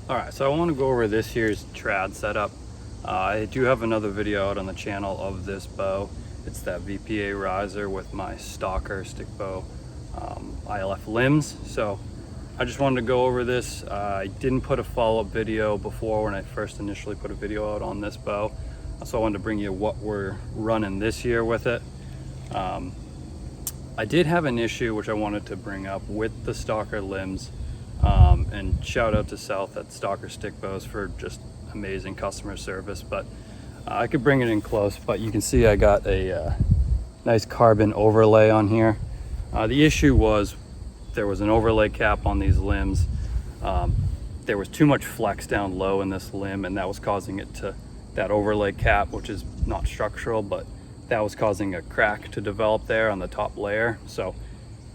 All right, so I want to go over this year's trad setup. I do have another video out on the channel of this bow. It's that VPA Riser with my Stalker Stickbow ILF limbs. So I just wanted to go over this. I didn't put a follow-up video before when I first initially put a video out on this bow. So I wanted to bring you what we're running this year with it. I did have an issue which I wanted to bring up with the Stalker limbs. And shout out to South at Stalker Stickbows for just amazing customer service. But I could bring it in close, but you can see I got a nice carbon overlay on here. The issue was there was an overlay cap on these limbs. There was too much flex down low in this limb, and that was causing it to, that overlay cap, which is not structural, but that was causing a crack to develop there on the top layer. So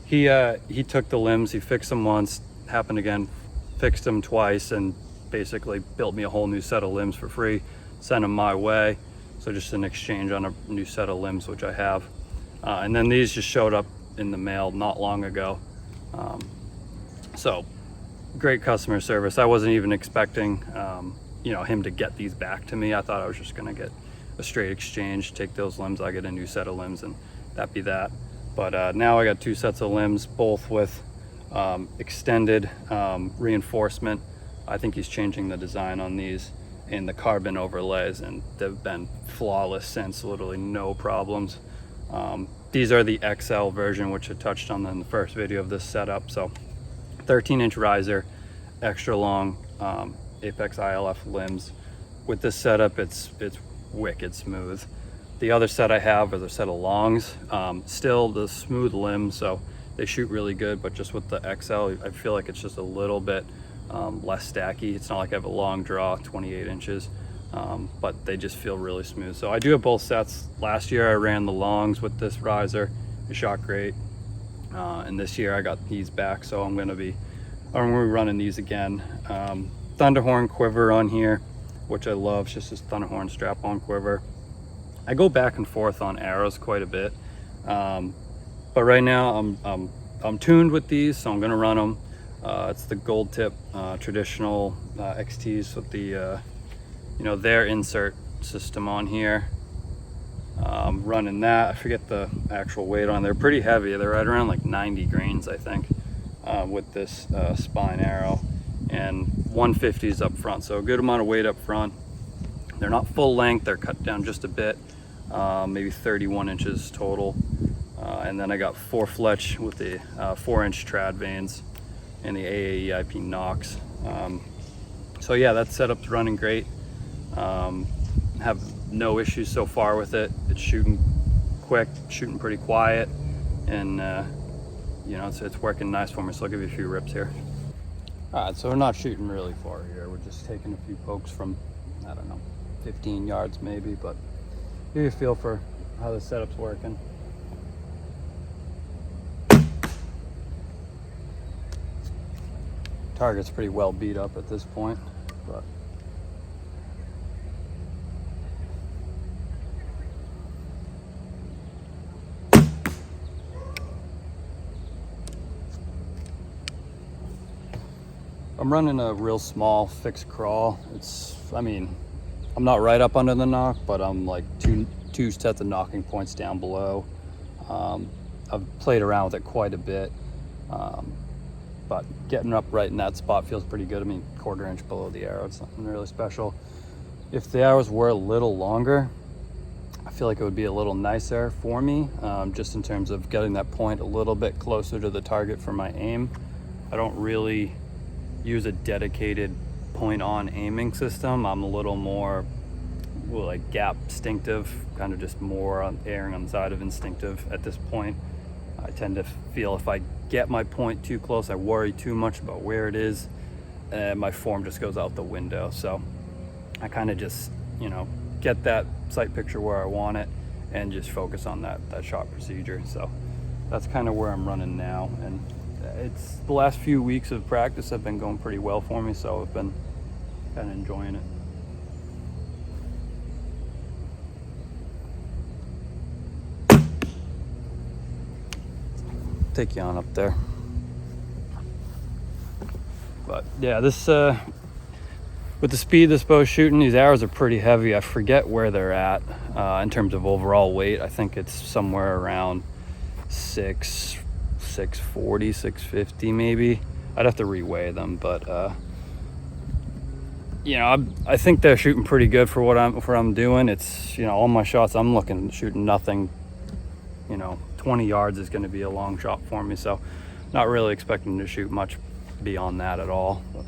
he took the limbs, he fixed them once, happened again, fixed them twice, and basically built me a whole new set of limbs for free, sent them my way. So just an exchange on a new set of limbs, which I have. And then these just showed up in the mail not long ago. So great customer service. I wasn't even expecting him to get these back to me. I thought I was just gonna get a straight exchange, take those limbs, I get a new set of limbs, and that'd be that. But now I got two sets of limbs, both with extended reinforcement. I think he's changing the design on these and the carbon overlays, and they've been flawless since, literally no problems. These are the XL version, which I touched on in the first video of this setup. So 13-inch riser, extra long Apex ILF limbs. With this setup, it's wicked smooth. The other set I have is a set of longs, still the smooth limbs, so they shoot really good, but just with the XL, I feel like it's just a little bit less stacky. It's not like I have a long draw, 28 inches, but they just feel really smooth. So I do have both sets. Last year I ran the longs with this riser. It shot great. And this year I got these back, so I'm gonna be running these again. Thunderhorn quiver on here, which I love. It's just this Thunderhorn strap-on quiver. I go back and forth on arrows quite a bit. But right now I'm tuned with these, so I'm gonna run them. It's the gold tip traditional XTs with the their insert system on here. Running that. I forget the actual weight on. They're pretty heavy. They're right around like 90 grains, I think, with this spine arrow, and 150s up front, so a good amount of weight up front. They're not full length, they're cut down just a bit, maybe 31 inches total. And then I got 4 fletch with the 4-inch trad vanes and the AAEIP Nox. So yeah, that setup's running great. Have no issues so far with it. It's shooting quick, shooting pretty quiet, and it's working nice for me. So I'll give you a few rips here. All right, so we're not shooting really far here. We're just taking a few pokes from, I don't know, 15 yards maybe, but give you a feel for how the setup's working. Target's pretty well beat up at this point, but I'm running a real small fixed crawl. I'm not right up under the knock, but I'm like two sets of knocking points down below. I've played around with it quite a bit, but getting up right in that spot feels pretty good. I mean, 1/4 inch below the arrow, it's nothing really special. If the arrows were a little longer, I feel like it would be a little nicer for me, just in terms of getting that point a little bit closer to the target for my aim. I don't really use a dedicated point on aiming system. I'm a little more like gap instinctive, kind of just more erring on the side of instinctive at this point. I tend to feel if I get my point too close, I worry too much about where it is, and my form just goes out the window. So I kind of just get that sight picture where I want it and just focus on that shot procedure. So that's kind of where I'm running now, and it's the last few weeks of practice have been going pretty well for me, so I've been kind of enjoying it. Take you on up there. But yeah, this with the speed this bow's shooting, these arrows are pretty heavy. I forget where they're at in terms of overall weight. I think it's somewhere around 640, 650 maybe. I'd have to reweigh them, but you know, I think they're shooting pretty good for what I'm doing. It's, you know, all my shots I'm shooting nothing. You know, 20 yards is going to be a long shot for me, so not really expecting to shoot much beyond that at all. But.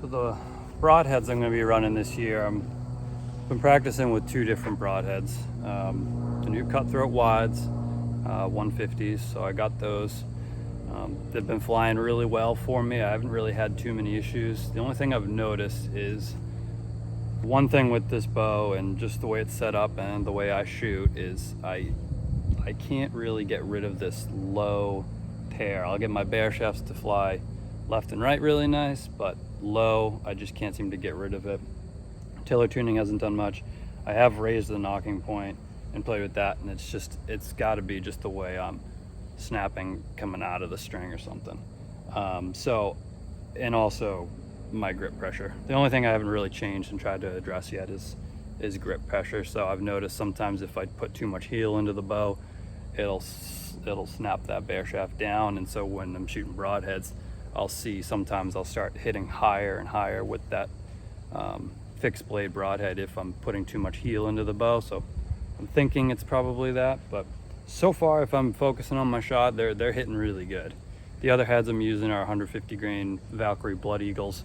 So the broadheads I'm going to be running this year, I've been practicing with two different broadheads. The new cutthroat wides, 150s, so I got those. They've been flying really well for me. I haven't really had too many issues. The only thing I've noticed is one thing with this bow and just the way it's set up and the way I shoot is I can't really get rid of this low pair. I'll get my bear shafts to fly left and right really nice, but low, I just can't seem to get rid of it. Tailor tuning hasn't done much. I have raised the knocking point and played with that, and it's got to be just the way I'm snapping coming out of the string or something. And also my grip pressure. The only thing I haven't really changed and tried to address yet is grip pressure. So I've noticed sometimes if I put too much heel into the bow, it'll snap that bear shaft down, and so when I'm shooting broadheads, I'll see sometimes I'll start hitting higher and higher with that fixed blade broadhead if I'm putting too much heel into the bow. So I'm thinking it's probably that, but so far if I'm focusing on my shot, they're hitting really good. The other heads I'm using are 150 grain Valkyrie Blood Eagles.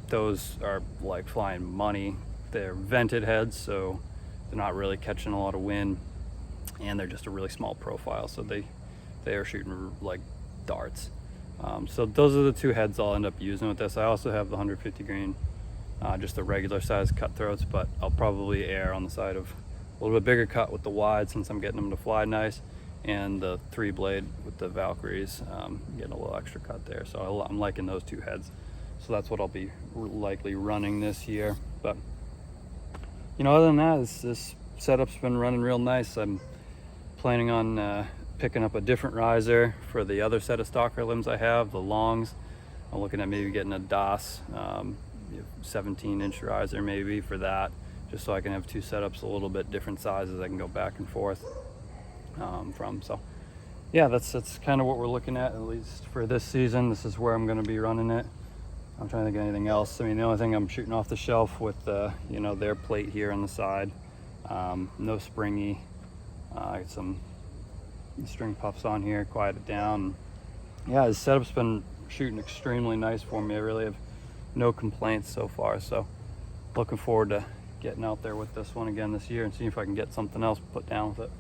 Those are like flying money. They're vented heads, so they're not really catching a lot of wind, and they're just a really small profile, so they are shooting like darts. So those are the two heads I'll end up using with this. I also have the 150 grain, just the regular size cutthroats, but I'll probably err on the side of a little bit bigger cut with the wide since I'm getting them to fly nice, and the 3-blade with the Valkyries, getting a little extra cut there. So I'm liking those two heads. So that's what I'll be likely running this year. But you know, other than that, this setup's been running real nice. I'm planning on picking up a different riser for the other set of Stalker limbs I have, the longs. I'm looking at maybe getting a DOS 17-inch riser maybe for that, just so I can have two setups a little bit different sizes I can go back and forth from. So yeah, that's kind of what we're looking at least for this season. This is where I'm going to be running it. I'm trying to think of anything else. I mean, the only thing I'm shooting off the shelf with you know, their plate here on the side, no springy. I got some string puffs on here, quiet it down. Yeah, the setup's been shooting extremely nice for me. I really have no complaints so far, so looking forward to getting out there with this one again this year and seeing if I can get something else put down with it.